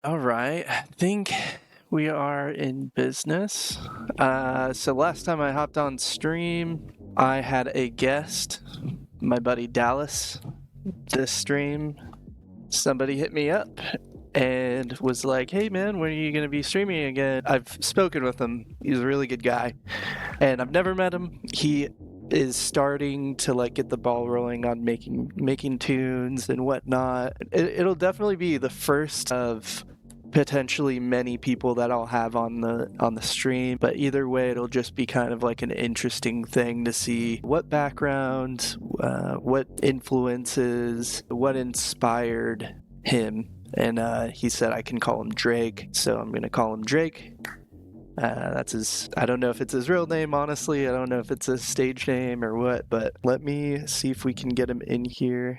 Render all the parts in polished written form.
All right, I think we are in business. So last time I hopped on stream, I had a guest, my buddy Dallas. This stream, somebody hit me up and was like, "Hey man, when are you going to be streaming again?" I've spoken with him. He's a really good guy, and I've never met him. He is starting to like get the ball rolling on making tunes and whatnot. It'll definitely be the first of potentially many people that I'll have on the stream, but either way it'll just be kind of like an interesting thing to see what background, what influences, what inspired him. And he said I can call him Drake, so I'm gonna call him Drake. That's his. I don't know if it's his real name, honestly. I don't know if it's a stage name or what, but let me see if we can get him in here.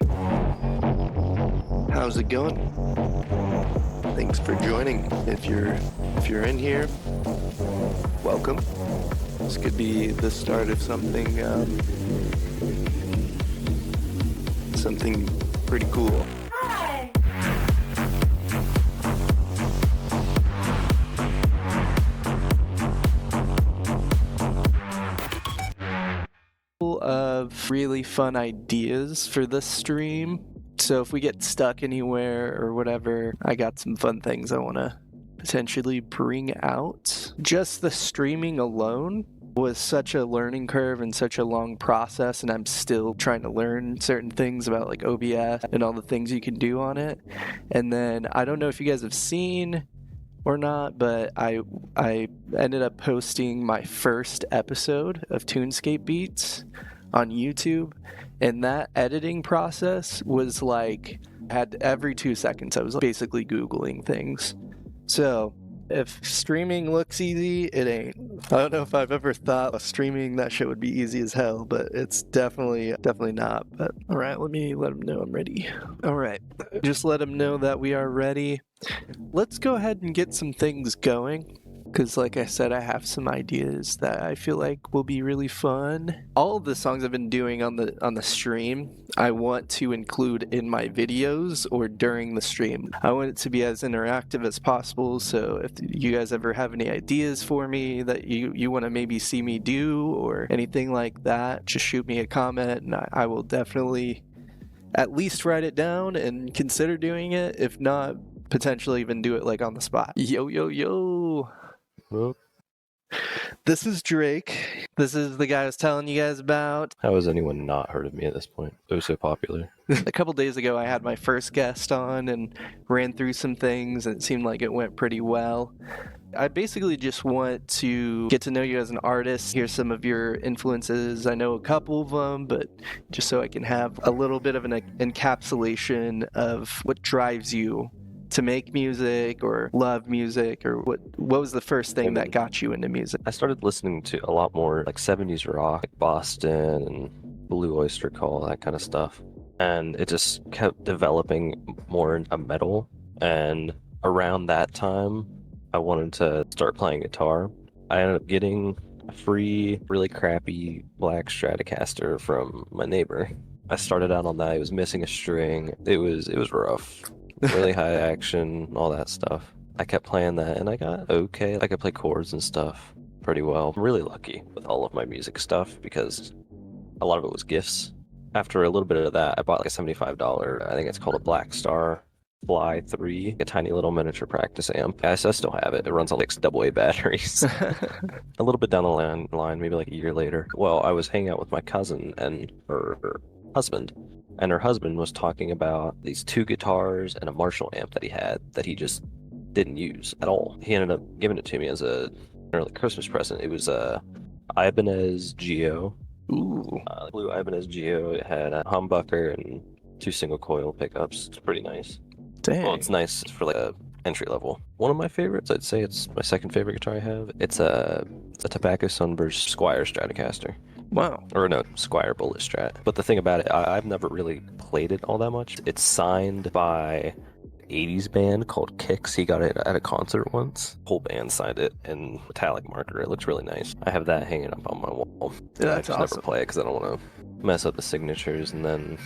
How's it going? Thanks for joining. If you're in here, welcome. This could be the start of something pretty cool. Of really fun ideas for this stream. So if we get stuck anywhere or whatever, I got some fun things I want to potentially bring out. Just the streaming alone was such a learning curve and such a long process, and I'm still trying to learn certain things about like OBS and all the things you can do on it. And then I don't know if you guys have seen or not, but I ended up posting my first episode of Tunescape Beats on YouTube, and that editing process was like, had every 2 seconds I was basically Googling things. So if streaming looks easy, it ain't. I don't know if I've ever thought of streaming that shit would be easy as hell, but it's definitely not. But all right, let me let them know I'm ready. All right, just let them know that we are ready. Let's go ahead and get some things going, because like I said, I have some ideas that I feel like will be really fun. All of the songs I've been doing on the stream, I want to include in my videos or during the stream. I want it to be as interactive as possible, so if you guys ever have any ideas for me that you want to maybe see me do or anything like that, just shoot me a comment and I will definitely at least write it down and consider doing it. If not, potentially even do it like on the spot. Yo. Well, this is Drake. This is the guy I was telling you guys about. how has anyone not heard of me at this point? It was so popular. A couple days ago, I had my first guest on and ran through some things, and it seemed like it went pretty well. I basically just want to get to know you as an artist, hear some of your influences. I know a couple of them, but just so I can have a little bit of an encapsulation of what drives you to make music or love music, or what was the first thing that got you into music? I started listening to a lot more like 70s rock, like Boston and Blue Oyster Cult, that kind of stuff. And it just kept developing more into metal. And around that time, I wanted to start playing guitar. I ended up getting a free, really crappy black Stratocaster from my neighbor. I started out on that. It was missing a string. It was rough. Really high action, all that stuff. I kept playing that and I got okay. I could play chords and stuff pretty well. I'm really lucky with all of my music stuff because a lot of it was gifts. After a little bit of that, I bought like a $75, I think it's called a Black Star Fly 3, a tiny little miniature practice amp. I still have it. It runs on like AA batteries. A little bit down the line, maybe like a year later. Well, I was hanging out with my cousin and her husband. And her husband was talking about these 2 guitars and a Marshall amp that he had that he just didn't use at all. He ended up giving it to me as a early Christmas present. It was a Ibanez Geo. Ooh. Blue Ibanez Geo. It had a humbucker and 2 single coil pickups. It's pretty nice. Dang. Well, it's nice for like a entry level. One of my favorites, I'd say it's my second favorite guitar I have. It's a Tobacco Sunburst Squire Stratocaster. Wow. Or no, Squire Bullet Strat. But the thing about it, I've never really played it all that much. It's signed by an 80s band called Kicks. He got it at a concert once. Whole band signed it in metallic marker. It looks really nice. I have that hanging up on my wall. Yeah, I that's just awesome. never play it because I don't want to mess up the signatures, and then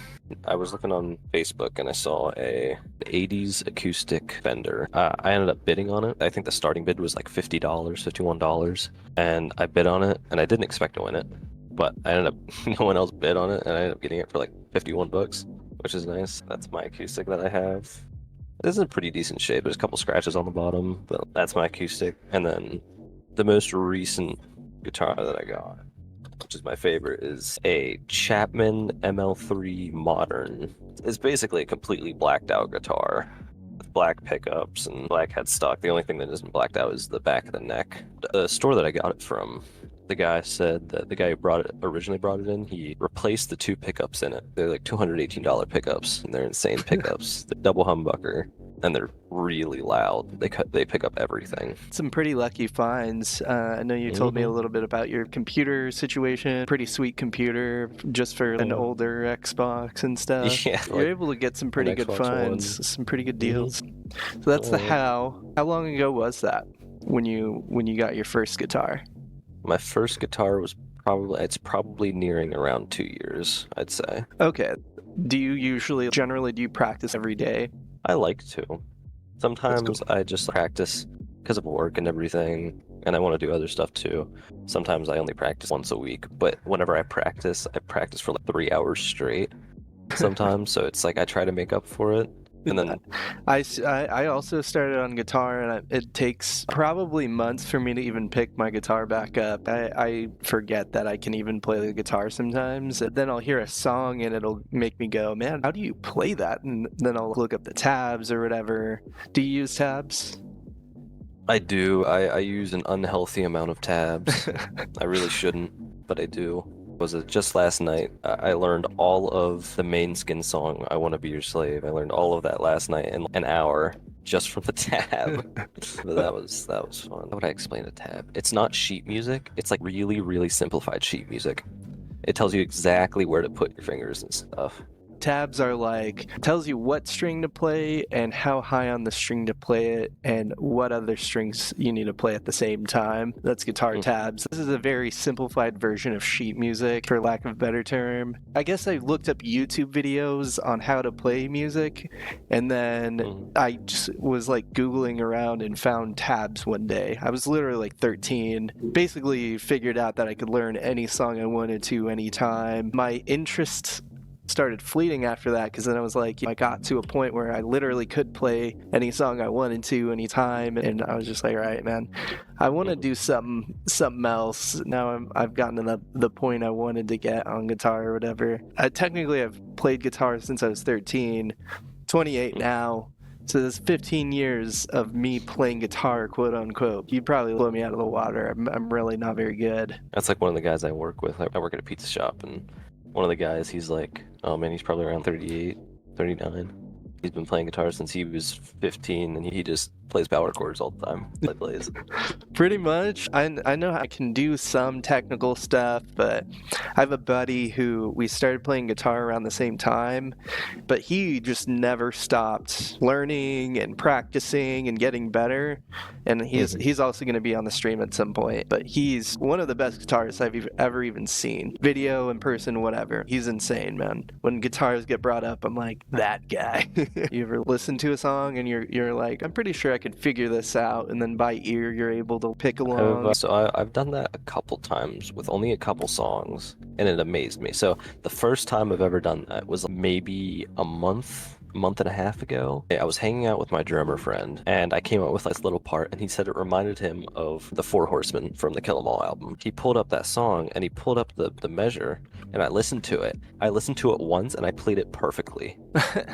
I was looking on Facebook and I saw a 80s acoustic Fender. I ended up bidding on it. I think the starting bid was like $50, $51, and I bid on it, and I didn't expect to win it, but I ended up no one else bid on it, and I ended up getting it for like $51, which is nice. That's my acoustic that I have. It is in pretty decent shape. There's a couple scratches on the bottom, but that's my acoustic. And then the most recent guitar that I got, which is my favorite, is a Chapman ML3 Modern. It's basically a completely blacked out guitar with black pickups and black headstock. The only thing that isn't blacked out is the back of the neck. The store that I got it from, the guy said that the guy who originally brought it in, he replaced the two pickups in it. They're like $218 pickups, and they're insane pickups. They're double humbucker, and they're really loud. They pick up everything. Some pretty lucky finds. I know you told me a little bit about your computer situation. Pretty sweet computer, just for an older Xbox and stuff. Yeah, You're able to get some pretty good Xbox finds, One. some pretty good deals. So that's the how. How long ago was that when you got your first guitar? My first guitar was probably nearing around 2 years, I'd say. Okay. Do you generally practice every day? I like to. Sometimes I just practice because of work and everything, and I want to do other stuff too. Sometimes I only practice once a week, but whenever I practice for like 3 hours straight sometimes, so it's like I try to make up for it. And then I also started on guitar, and it takes probably months for me to even pick my guitar back up. I forget that I can even play the guitar sometimes. Then I'll hear a song and it'll make me go, man, how do you play that? And then I'll look up the tabs or whatever. Do you use tabs? I do. I use an unhealthy amount of tabs. I really shouldn't, but I do. Was it just last night? I learned all of the main Skin song, I Want to Be Your Slave. I learned all of that last night in an hour just from the tab. But that was fun. How would I explain a tab? It's not sheet music. It's like really, really simplified sheet music. It tells you exactly where to put your fingers and stuff. Tabs are like, tells you what string to play and how high on the string to play it and what other strings you need to play at the same time. That's guitar tabs. This is a very simplified version of sheet music, for lack of a better term. I guess I looked up YouTube videos on how to play music, and then I just was like Googling around and found tabs one day. I was literally like 13, basically figured out that I could learn any song I wanted to anytime. My interest started fleeting after that, because then I was like, I got to a point where I literally could play any song I wanted to anytime, and I was just like, all right, man, I want to do something else. Now I've gotten to the point I wanted to get on guitar or whatever. Technically I've played guitar since I was 13, 28 now. So there's 15 years of me playing guitar, quote unquote. You'd probably blow me out of the water. I'm really not very good. That's like one of the guys I work with. I work at a pizza shop, and one of the guys, he's like, oh man, he's probably around 38, 39. He's been playing guitar since he was 15, and he just plays power chords all the time. He plays. Pretty much. I know I can do some technical stuff, but I have a buddy who we started playing guitar around the same time, but he just never stopped learning and practicing and getting better. And he's also going to be on the stream at some point, but he's one of the best guitarists I've ever even seen. Video, in person, whatever. He's insane, man. When guitars get brought up, I'm like, that guy. You ever listen to a song and you're like, I'm pretty sure I could figure this out, and then by ear you're able to pick along? I've done that a couple times with only a couple songs, and it amazed me. So the first time I've ever done that was maybe a month and a half ago. I was hanging out with my drummer friend, and I came up with this little part, and he said it reminded him of the Four Horsemen from the Kill 'Em All album. He pulled up that song, and he pulled up the measure, and I listened to it. I listened to it once, and I played it perfectly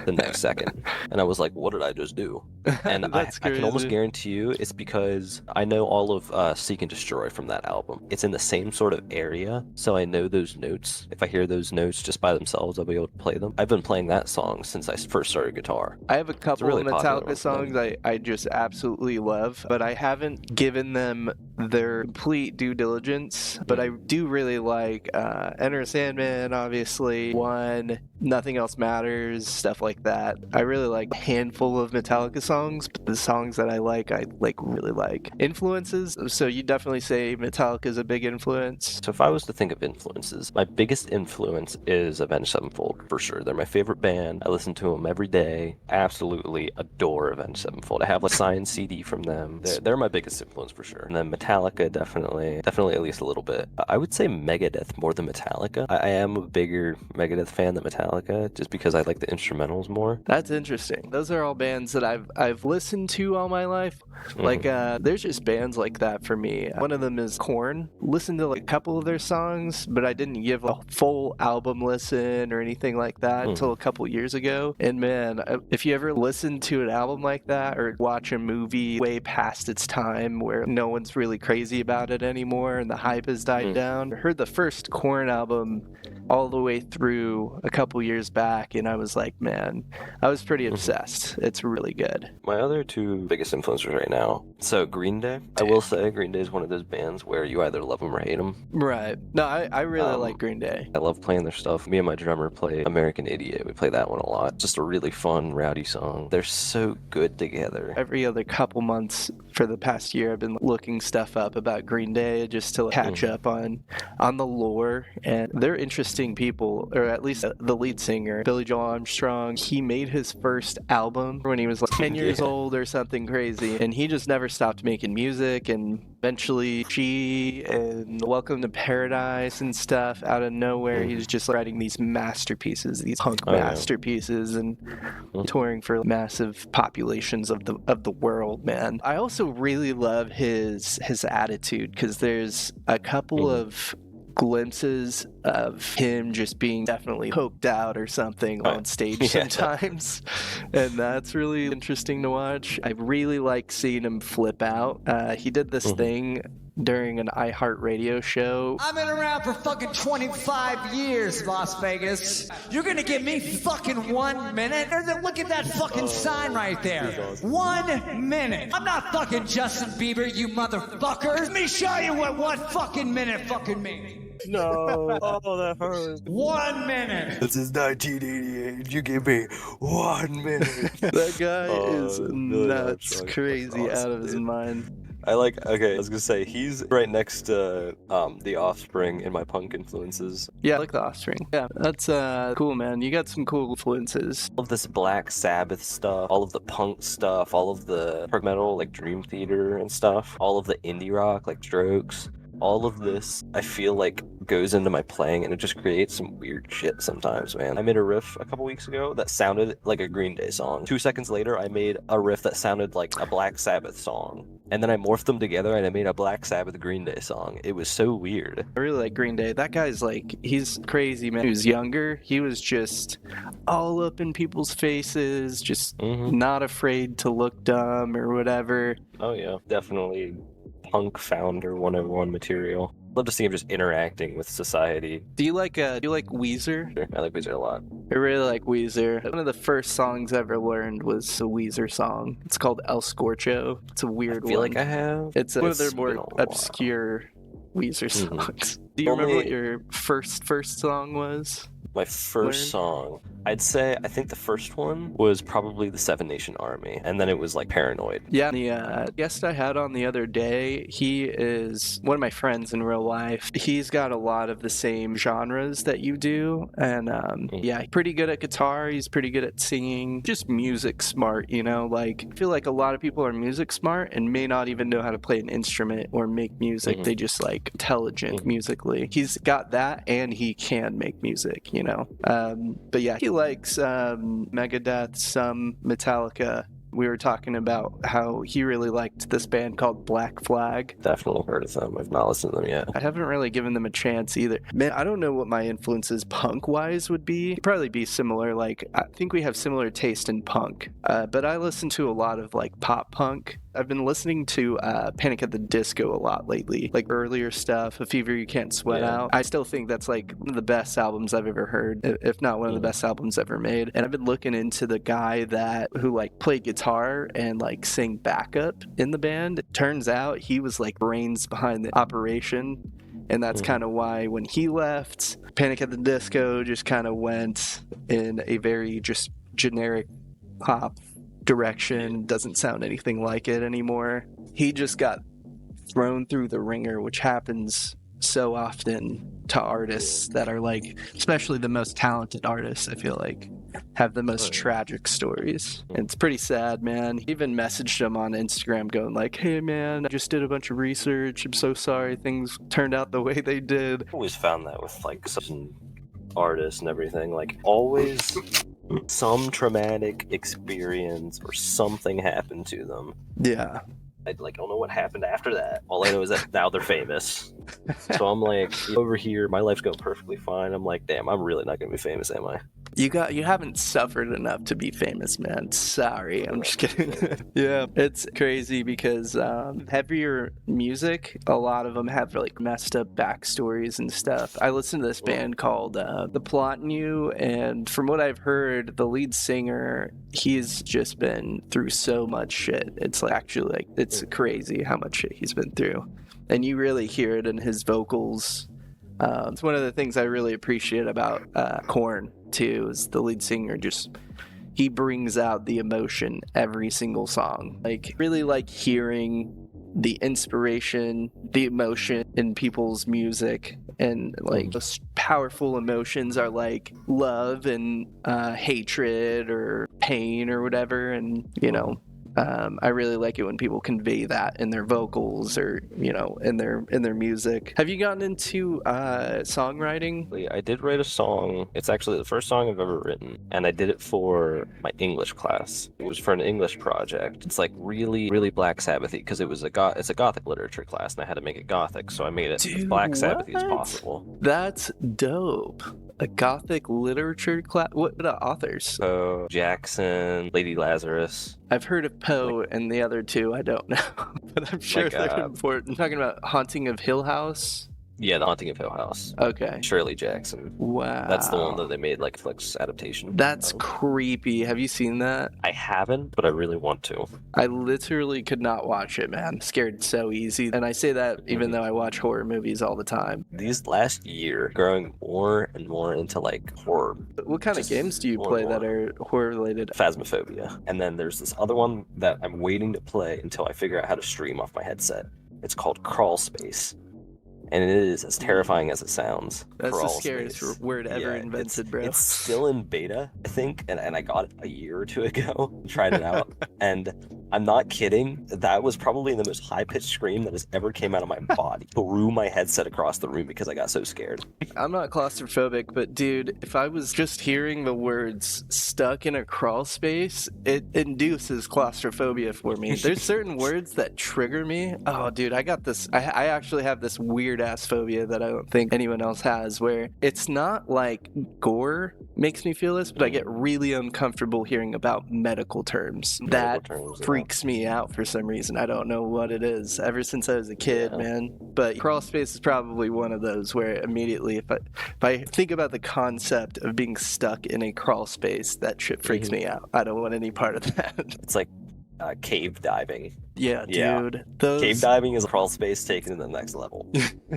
the next second. And I was like, what did I just do? And I can almost guarantee you it's because I know all of Seek and Destroy from that album. It's in the same sort of area, so I know those notes. If I hear those notes just by themselves, I'll be able to play them. I've been playing that song since I first started guitar. I have a couple of Metallica songs I just absolutely love, but I haven't given them their complete due diligence, but I do really like Enter Sandman, obviously, One, Nothing Else Matters, stuff like that. I really like a handful of Metallica songs, but the songs that I like really like. Influences, so you definitely say Metallica is a big influence? So if I was to think of influences, my biggest influence is Avenged Sevenfold, for sure. They're my favorite band. I listen to them every day. Absolutely adore Avenged Sevenfold. I have a signed CD from them. They're my biggest influence, for sure. And then Metallica, definitely at least a little bit. I would say Megadeth more than Metallica. I am a bigger Megadeth fan than Metallica, just because I like the instrumentals more. That's interesting. Those are all bands that I've listened to all my life. Like, there's just bands like that for me. One of them is Korn. Listened to like a couple of their songs, but I didn't give a full album listen or anything like that until a couple years ago. And man, if you ever listen to an album like that or watch a movie way past its time where no one's really crazy about it anymore and the hype has died down, I heard the first Korn album all the way through a couple years back, and I was like, man, I was pretty obsessed. It's really good. My other two biggest influencers right now. So Green Day. I will say Green Day is one of those bands where you either love them or hate them. Right. No, I really like Green Day. I love playing their stuff. Me and my drummer play American Idiot. We play that one a lot. Just a really fun, rowdy song. They're so good together. Every other couple months for the past year, I've been looking stuff up about Green Day just to catch up on the lore. And they're interesting people, or at least the lead singer, Billy Joel Armstrong. He made his first album when he was like 10 years old or something crazy, and he just never stopped making music. And eventually She and Welcome to Paradise and stuff, out of nowhere he was just writing these masterpieces, these punk masterpieces, and touring for massive populations of the world, man. I also really love his attitude, because there's a couple of glimpses of him just being definitely poked out or something on stage sometimes, and that's really interesting to watch. I really like seeing him flip out. He did this thing during an iHeartRadio show. I've been around for fucking 25 years, Las Vegas. You're gonna give me fucking 1 minute? Look at that fucking sign right there. 1 minute. I'm not fucking Justin Bieber, you motherfucker. Let me show you what 1 fucking minute fucking means. No. Oh, that hurts. 1 minute. This is 1988. You give me 1 minute. That guy is nuts, crazy, awesome, out of his mind. I was gonna say, he's right next to The Offspring in my punk influences. Yeah, I like The Offspring. Yeah, that's cool, man. You got some cool influences. All of this Black Sabbath stuff, all of the punk stuff, all of the prog metal, like Dream Theater and stuff, all of the indie rock, like Strokes. All of this, I feel like, goes into my playing, and it just creates some weird shit sometimes, man. I made a riff a couple weeks ago that sounded like a Green Day song. 2 seconds later, I made a riff that sounded like a Black Sabbath song. And then I morphed them together, and I made a Black Sabbath Green Day song. It was so weird. I really like Green Day. That guy's like, he's crazy, man. He was younger. He was just all up in people's faces, just not afraid to look dumb or whatever. Oh, yeah. Definitely punk founder 101 material. Love to see him just interacting with society. Do you like Weezer? Sure, I like Weezer a lot. I really like Weezer. One of the first songs I ever learned was a Weezer song. It's called El Scorcho. It's a weird one. I feel like I have. It's one of their more obscure Weezer songs. Do you remember what your first song was? My first song, I think the first one was probably the Seven Nation Army, and then it was like Paranoid. Yeah, the guest I had on the other day, he is one of my friends in real life. He's got a lot of the same genres that you do, and yeah, pretty good at guitar, he's pretty good at singing, just music smart, you know? Like, I feel like a lot of people are music smart and may not even know how to play an instrument or make music. They just like intelligent musically. He's got that, and he can make music, you know? But yeah, he likes Megadeth, some Metallica. We were talking about how he really liked this band called Black Flag. Definitely heard of them. I've not listened to them yet. I haven't really given them a chance either. Man, I don't know what my influences punk-wise would be. It'd probably be similar. Like, I think we have similar taste in punk. But I listen to a lot of like pop punk. I've been listening to Panic at the Disco a lot lately, like earlier stuff, A Fever You Can't Sweat Out. I still think that's like one of the best albums I've ever heard, if not one of the best albums ever made. And I've been looking into the guy who like played guitar and like sang backup in the band. It turns out he was like brains behind the operation. And that's kind of why when he left, Panic at the Disco just kind of went in a very just generic pop direction. Doesn't sound anything like it anymore. He just got thrown through the ringer, which happens so often to artists that are like, especially the most talented artists, I feel like, have the most tragic stories. And it's pretty sad, man. He even messaged him on Instagram going like, hey man, I just did a bunch of research, I'm so sorry things turned out the way they did. I always found that with like some artists and everything, like always some traumatic experience or something happened to them. Yeah. I don't know what happened after that. All I know is that now they're famous. So I'm like, over here, my life's going perfectly fine. I'm like, damn, I'm really not gonna be famous, am I? You haven't suffered enough to be famous, man. Sorry, I'm just kidding. Yeah, it's crazy because heavier music, a lot of them have like messed up backstories and stuff. I listened to this band called The Plot in You, and from what I've heard, the lead singer, he's just been through so much shit. It's like actually like it's crazy how much shit he's been through, and you really hear it in his vocals. It's one of the things I really appreciate about Korn too, is the lead singer he brings out the emotion every single song. Like really like hearing the inspiration, the emotion in people's music, and like those powerful emotions are like love and hatred or pain or whatever, and you know. I really like it when people convey that in their vocals or, you know, in their music. Have you gotten into songwriting? I did write a song. It's actually the first song I've ever written, and I did it for my English class. It was for an English project. It's like really, really Black Sabbathy because it's a Gothic literature class, and I had to make it Gothic, so I made it as Black Sabbathy as possible. That's dope. A Gothic literature class? What authors? Poe, Jackson, Lady Lazarus. I've heard of Poe and the other two, I don't know, but I'm sure they're important. Talking about Haunting of Hill House? Yeah, The Haunting of Hill House. Okay. Shirley Jackson. Wow. That's the one that they made like Netflix adaptation. That's creepy. Have you seen that? I haven't, but I really want to. I literally could not watch it, man. Scared so easy. And I say that even though I watch horror movies all the time. These last year, growing more and more into like horror. What kind of games do you play that are horror related? Phasmophobia. And then there's this other one that I'm waiting to play until I figure out how to stream off my headset. It's called Crawl Space. And it is as terrifying as it sounds. That's the scariest word ever invented, bro. It's still in beta, I think, and I got it a year or two ago. Tried it out, and I'm not kidding. That was probably the most high-pitched scream that has ever came out of my body. Threw my headset across the room because I got so scared. I'm not claustrophobic, but dude, if I was just hearing the words "stuck in a crawl space," it induces claustrophobia for me. There's certain words that trigger me. Oh, dude, I got this. I actually have this weird ass phobia that I don't think anyone else has, where it's not like gore makes me feel this, but I get really uncomfortable hearing about medical terms. That freaks me out for some reason. I don't know what it is. Ever since I was a kid, man. But crawl space is probably one of those where immediately if I think about the concept of being stuck in a crawl space, that shit freaks me out. I don't want any part of that. It's like cave diving. Yeah, dude. Cave diving is a crawl space taken to the next level.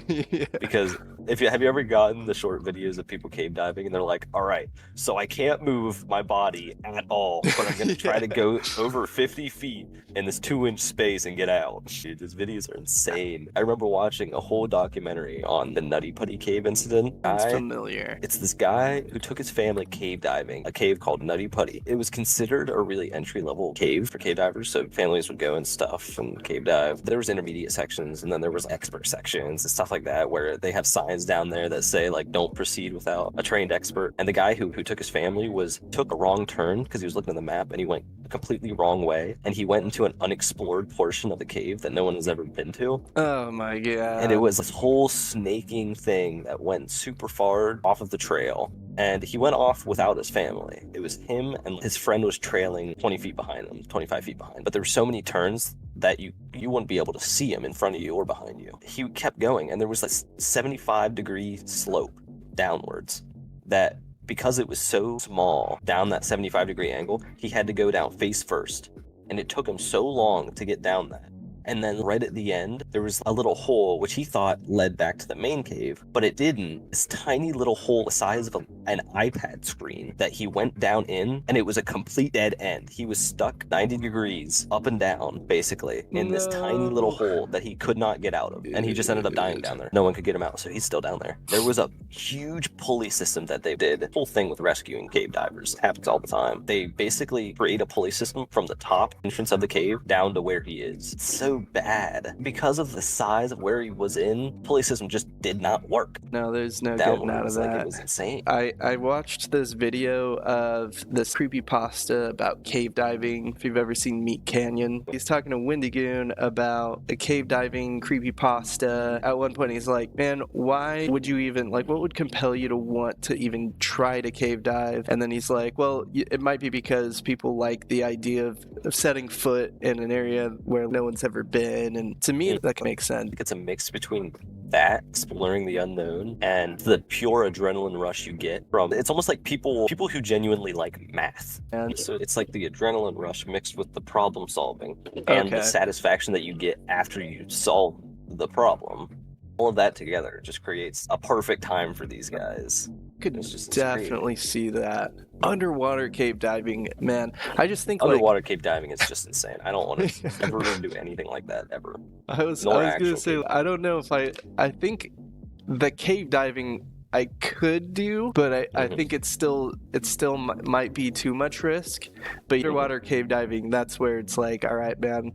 Yeah. Because have you ever gotten the short videos of people cave diving and they're like, all right, so I can't move my body at all, but I'm going to try to go over 50 feet in this 2-inch space and get out. Dude, these videos are insane. I remember watching a whole documentary on the Nutty Putty Cave incident. It's familiar. It's this guy who took his family cave diving, a cave called Nutty Putty. It was considered a really entry-level cave for cave divers, so families would go and stuff and cave dive. There was intermediate sections, and then there was expert sections and stuff like that where they have signs down there that say like don't proceed without a trained expert. And the guy who took his family took a wrong turn because he was looking at the map and he went a completely wrong way, and he went into an unexplored portion of the cave that no one has ever been to. Oh my god. And it was this whole snaking thing that went super far off of the trail. And he went off without his family. It was him and his friend was trailing 20 feet behind him, 25 feet behind. But there were so many turns that you wouldn't be able to see him in front of you or behind you. He kept going, and there was this 75-degree slope downwards that, because it was so small down that 75-degree angle, he had to go down face first. And it took him so long to get down that. And then right at the end, there was a little hole, which he thought led back to the main cave, but it didn't. This tiny little hole the size of an iPad screen that he went down in, and it was a complete dead end. He was stuck 90 degrees up and down, basically, in this tiny little hole that he could not get out of. And he just ended up dying down there. No one could get him out, so he's still down there. There was a huge pulley system that they did. The whole thing with rescuing cave divers. It happens all the time. They basically create a pulley system from the top entrance of the cave down to where he is. It's so bad. Because of the size of where he was in, pulley system just did not work. No, there's no getting out of that. Like, it was insane. I watched this video of this creepypasta about cave diving. If you've ever seen Meat Canyon, he's talking to Wendigoon about a cave diving creepypasta. At one point he's like, man, why would you even, like, what would compel you to want to even try to cave dive? And then he's like, well, it might be because people like the idea of setting foot in an area where no one's ever been. And to me, that can make sense. It's a mix between that, exploring the unknown, and the pure adrenaline rush you get from, it's almost like people who genuinely like math. And so it's like the adrenaline rush mixed with the problem solving and the satisfaction that you get after you solve the problem. All of that together just creates a perfect time for these guys. Could definitely see that. Underwater cave diving, man. I just think underwater cave diving is just insane. I don't want to ever do anything like that ever. I was gonna say, I don't know if I think the cave diving I could do, but I think it still might be too much risk. But underwater cave diving, that's where it's like, all right, man.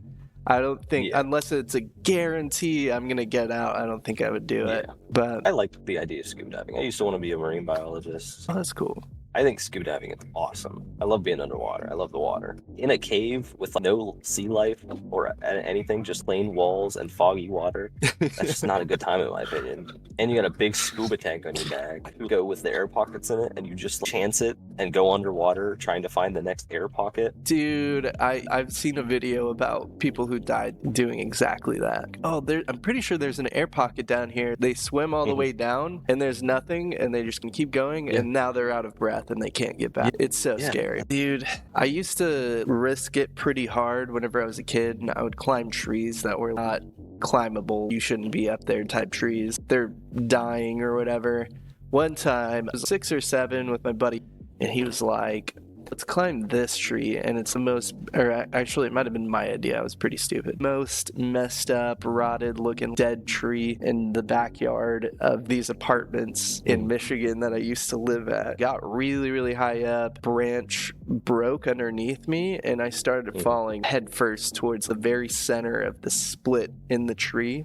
I don't think, unless it's a guarantee I'm going to get out, I don't think I would do it. But I like the idea of scuba diving. I used to want to be a marine biologist. Oh, that's cool. I think scuba diving is awesome. I love being underwater. I love the water. In a cave with no sea life or anything, just plain walls and foggy water, that's just not a good time in my opinion. And you got a big scuba tank on your bag. You go with the air pockets in it, and you just chance it and go underwater trying to find the next air pocket. Dude, I've seen a video about people who died doing exactly that. Oh, I'm pretty sure there's an air pocket down here. They swim all the way down, and there's nothing, and they just can keep going, and now they're out of breath and they can't get back. It's so scary. Dude, I used to risk it pretty hard whenever I was a kid, and I would climb trees that were not climbable. You shouldn't be up there type trees. They're dying or whatever. One time, I was 6 or 7 with my buddy, and he was like, let's climb this tree, and it's the most, or actually it might have been my idea, I was pretty stupid, most messed up, rotted looking dead tree in the backyard of these apartments in Michigan that I used to live at. Got really, really high up, branch broke underneath me, and I started falling headfirst towards the very center of the split in the tree.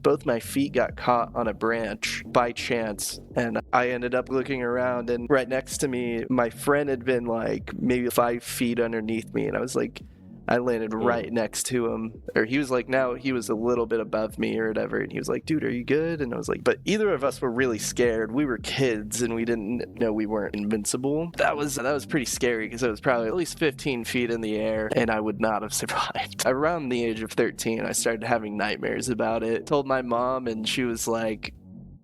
Both my feet got caught on a branch by chance, and I ended up looking around, and right next to me, my friend had been like maybe 5 feet underneath me, and I was like, I landed right next to him, or he was like, now he was a little bit above me or whatever, and he was like, dude, are you good? And I was like, but either of us were really scared. We were kids, and we didn't know we weren't invincible. That was pretty scary, because it was probably at least 15 feet in the air, and I would not have survived. Around the age of 13, I started having nightmares about it. Told my mom, and she was like,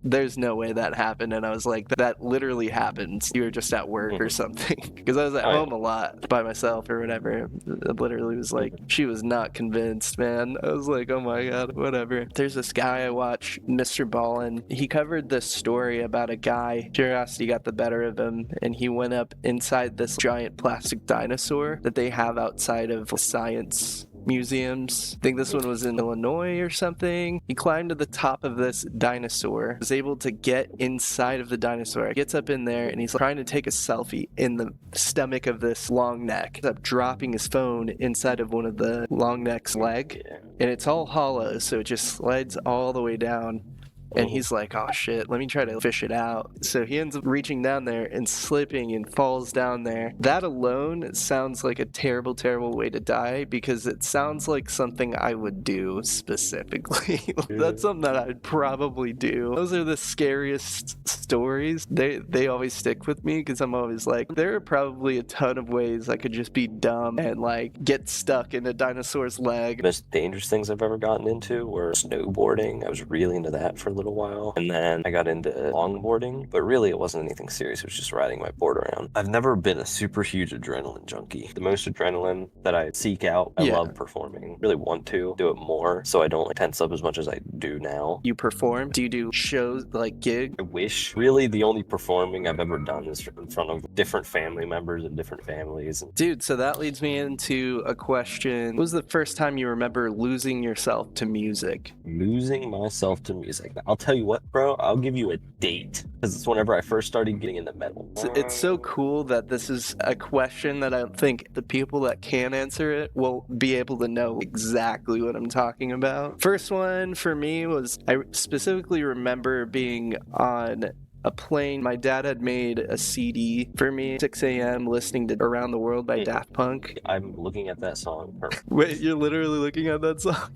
there's no way that happened. And I was like, that literally happens. You were just at work or something. Because I was at home a lot by myself or whatever. It literally was like, she was not convinced, man. I was like, oh my God, whatever. There's this guy I watch, Mr. Ballin. He covered this story about a guy. Curiosity got the better of him, and he went up inside this giant plastic dinosaur that they have outside of science museums. I think this one was in Illinois or something. He climbed to the top of this dinosaur, was able to get inside of the dinosaur, gets up in there, and he's trying to take a selfie in the stomach of this long neck. Ends up dropping his phone inside of one of the long neck's leg, and it's all hollow, so it just slides all the way down. And he's like, oh shit, let me try to fish it out. So he ends up reaching down there and slipping and falls down there. That alone sounds like a terrible, terrible way to die because it sounds like something I would do specifically. That's something that I'd probably do. Those are the scariest stories. They always stick with me because I'm always like, there are probably a ton of ways I could just be dumb and like get stuck in a dinosaur's leg. The most dangerous things I've ever gotten into were snowboarding. I was really into that for a little while. And then I got into longboarding, but really it wasn't anything serious. It was just riding my board around. I've never been a super huge adrenaline junkie. The most adrenaline that I seek out, I love performing. Really want to do it more so I don't like tense up as much as I do now. You perform? Do you do shows like gig? I wish. Really the only performing I've ever done is in front of different family members and different families. Dude, so that leads me into a question. When was the first time you remember losing yourself to music? Losing myself to music. I'll tell you what, bro, I'll give you a date. Because it's whenever I first started getting into metal. It's so cool that this is a question that I think the people that can answer it will be able to know exactly what I'm talking about. First one for me was, I specifically remember being on a plane. My dad had made a CD for me, 6 a.m. listening to Around the World by Daft Punk. I'm looking at that song. Wait, you're literally looking at that song?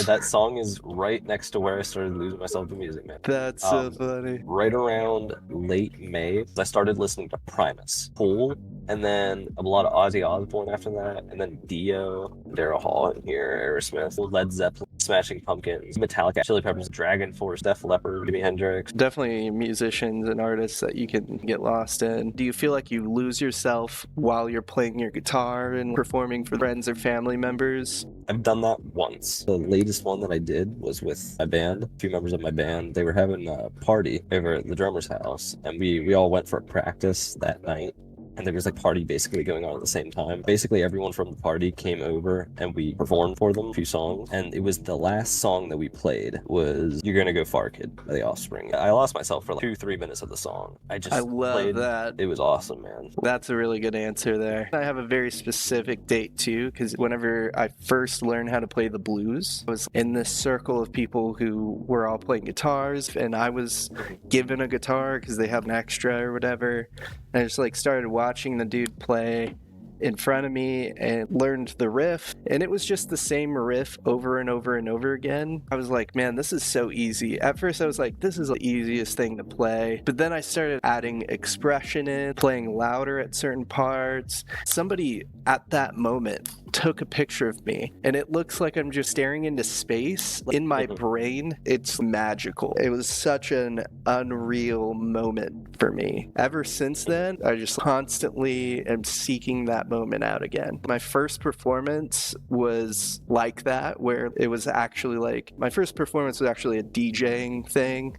That song is right next to where I started losing myself to music, man. That's so funny. Right around late May, I started listening to Primus, Pool, and then a lot of Ozzy Osbourne after that, and then Dio, Daryl Hall in here, Aerosmith, Led Zeppelin, Smashing Pumpkins, Metallica, Chili Peppers, Dragon Force, Def Leppard, Jimi Hendrix. Definitely musicians and artists that you can get lost in. Do you feel like you lose yourself while you're playing your guitar and performing for friends or family members? I've done that once. The latest one that I did was with my band, a few members of my band. They were having a party over at the drummer's house, and we all went for a practice that night. And there was like party basically going on at the same time. Basically everyone from the party came over and we performed for them a few songs. And it was the last song that we played was You're Gonna Go Far Kid by The Offspring. I lost myself for like 2-3 minutes of the song. I love played that. It was awesome, man. That's a really good answer there. I have a very specific date too, because whenever I first learned how to play the blues, I was in this circle of people who were all playing guitars, and I was given a guitar because they have an extra or whatever. And I just like started watching the dude play in front of me and learned the riff, and it was just the same riff over and over and over again. I was like, man, this is so easy. At first I was like, this is the easiest thing to play, but then I started adding expression in, playing louder at certain parts. Somebody at that moment took a picture of me, and it looks like I'm just staring into space. In my brain, it's magical. It was such an unreal moment for me. Ever since then, I just constantly am seeking that moment out again. My first performance was like that, where it was actually like, my first performance was actually a DJing thing,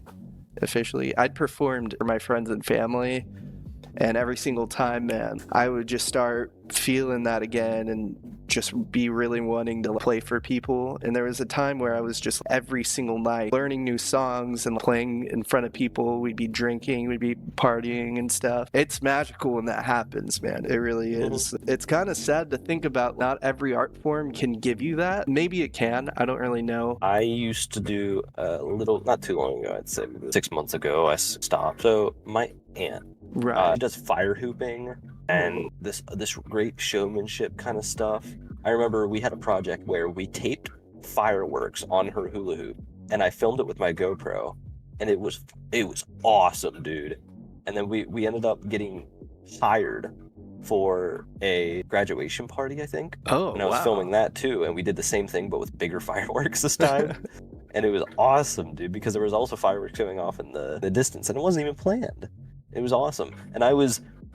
officially. I'd performed for my friends and family, and every single time, man, I would just start feeling that again and just be really wanting to play for people. And there was a time where I was just every single night learning new songs and playing in front of people. We'd be drinking, we'd be partying and stuff. It's magical when that happens, man. It really is. It's kind of sad to think about. Not every art form can give you that. Maybe it can. I don't really know. I used to do a little, not too long ago, I'd say 6 months ago, I stopped. So my aunt does fire hooping and this great showmanship kind of stuff. I remember we had a project where we taped fireworks on her hula hoop, and I filmed it with my GoPro, and it was awesome, dude. And then we ended up getting hired for a graduation party, I think. Oh, and I was filming that too, and we did the same thing but with bigger fireworks this time. And it was awesome, dude, because there was also fireworks going off in the distance, and it wasn't even planned. It was awesome. And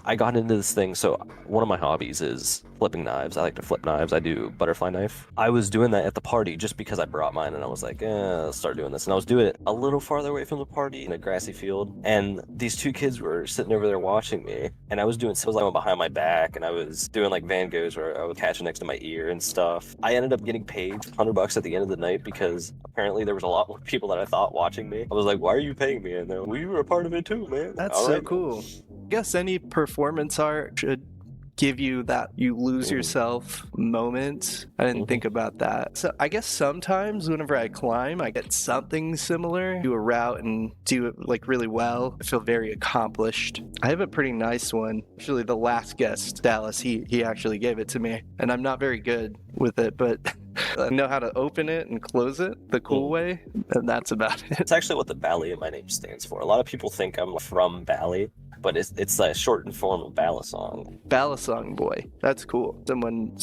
I got into this thing. So one of my hobbies is flipping knives. I like to flip knives. I do butterfly knife. I was doing that at the party just because I brought mine, and I was like, let's start doing this. And I was doing it a little farther away from the party in a grassy field. And these two kids were sitting over there watching me. And I was doing so like behind my back, and I was doing like Van Goghs where I would catch it next to my ear and stuff. I ended up getting paid $100 at the end of the night because apparently there was a lot more people than I thought watching me. I was like, why are you paying me? And they're like, well, you were a part of it too, man. That's so cool. I guess any performance art should give you that you lose Mhm. yourself moment. I didn't Mhm. think about that. So I guess sometimes whenever I climb, I get something similar, do a route and do it like really well. I feel very accomplished. I have a pretty nice one. Actually, the last guest, Dallas, he actually gave it to me, and I'm not very good with it, but I know how to open it and close it the cool way, and that's about it. It's actually what the Bali in my name stands for. A lot of people think I'm from Bali, but it's a shortened form of Balisong. Balisong boy, that's cool. Someone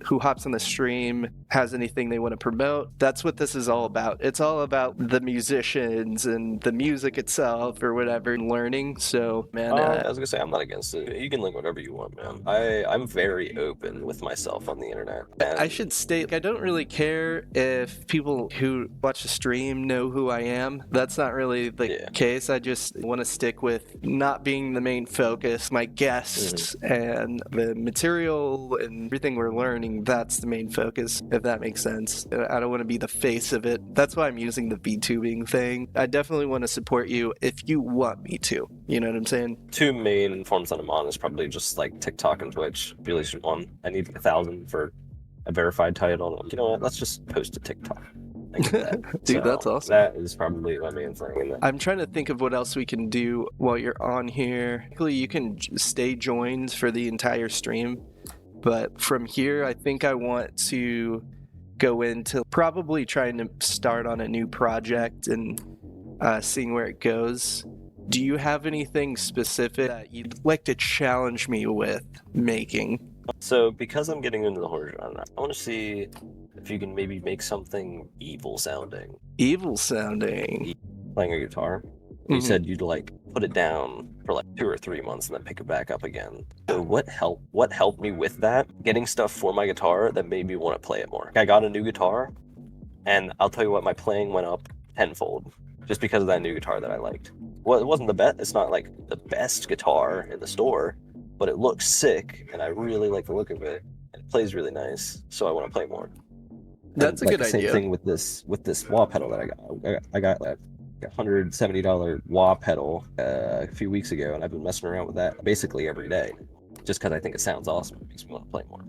who hops on the stream has anything they want to promote. That's what this is all about. It's all about the musicians and the music itself or whatever, and learning. So, man, I was gonna say I'm not against it. You can link whatever you want, man. I'm very open with myself on the internet. I should state I don't really care if people who watch the stream know who I am. That's not really the case. I just want to stick with not being the main focus. My guests and the material and everything we're learning, that's the main focus, if that makes sense. I don't want to be the face of it. That's why I'm using the VTubing thing. I definitely want to support you if you want me to. You know what I'm saying? Two main forms that I'm on is probably just like TikTok and Twitch. Really should one. I need 1,000 for a verified title. You know what? Let's just post to TikTok. Dude, that's awesome. That is probably my main thing. I'm trying to think of what else we can do while you're on here. Luckily, you can stay joined for the entire stream. But from here, I think I want to go into probably trying to start on a new project and seeing where it goes. Do you have anything specific that you'd like to challenge me with making? So, because I'm getting into the horror genre, I want to see if you can maybe make something evil sounding. Evil sounding? Playing a guitar. You said you'd like put it down for like 2 or 3 months and then pick it back up again. So what helped me with that? Getting stuff for my guitar that made me want to play it more. I got a new guitar, and I'll tell you what, my playing went up tenfold just because of that new guitar that I liked. Well, it wasn't the best. It's not like the best guitar in the store, but it looks sick, and I really like the look of it. And it plays really nice, so I want to play more. That's a good idea. Same thing with this wah pedal that I got. I got like a $170 wah pedal a few weeks ago, and I've been messing around with that basically every day, just because I think it sounds awesome. It makes me want to play more.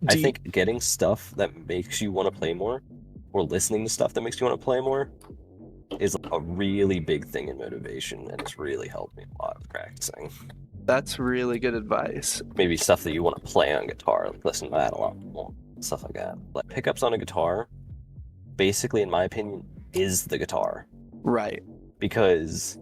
I think getting stuff that makes you want to play more, or listening to stuff that makes you want to play more, is a really big thing in motivation, and it's really helped me a lot with practicing. That's really good advice. Maybe stuff that you want to play on guitar, listen to that a lot more, stuff like that. Like pickups on a guitar, basically, in my opinion, is the guitar. Right. Because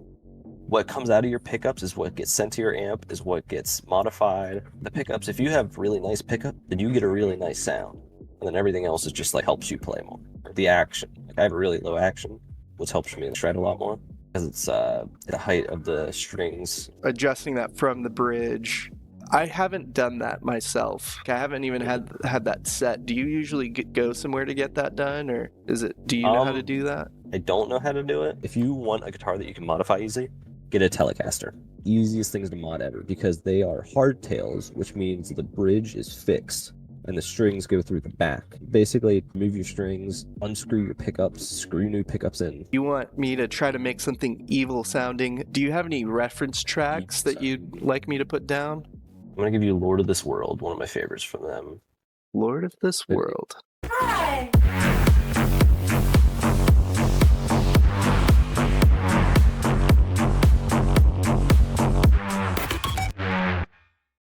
what comes out of your pickups is what gets sent to your amp, is what gets modified. The pickups, if you have really nice pickup, then you get a really nice sound. And then everything else is just like helps you play more. The action. Like I have a really low action, which helps me shred a lot more. Because it's the height of the strings. Adjusting that from the bridge. I haven't done that myself. I haven't even had that set. Do you usually go somewhere to get that done, or do you know how to do that? I don't know how to do it. If you want a guitar that you can modify easy, get a Telecaster. Easiest things to mod ever, because they are hardtails, which means the bridge is fixed and the strings go through the back. Basically, remove your strings, unscrew your pickups, screw new pickups in. You want me to try to make something evil sounding. Do you have any reference tracks that you'd like me to put down? I'm going to give you Lord of This World, one of my favorites from them. Lord of This World.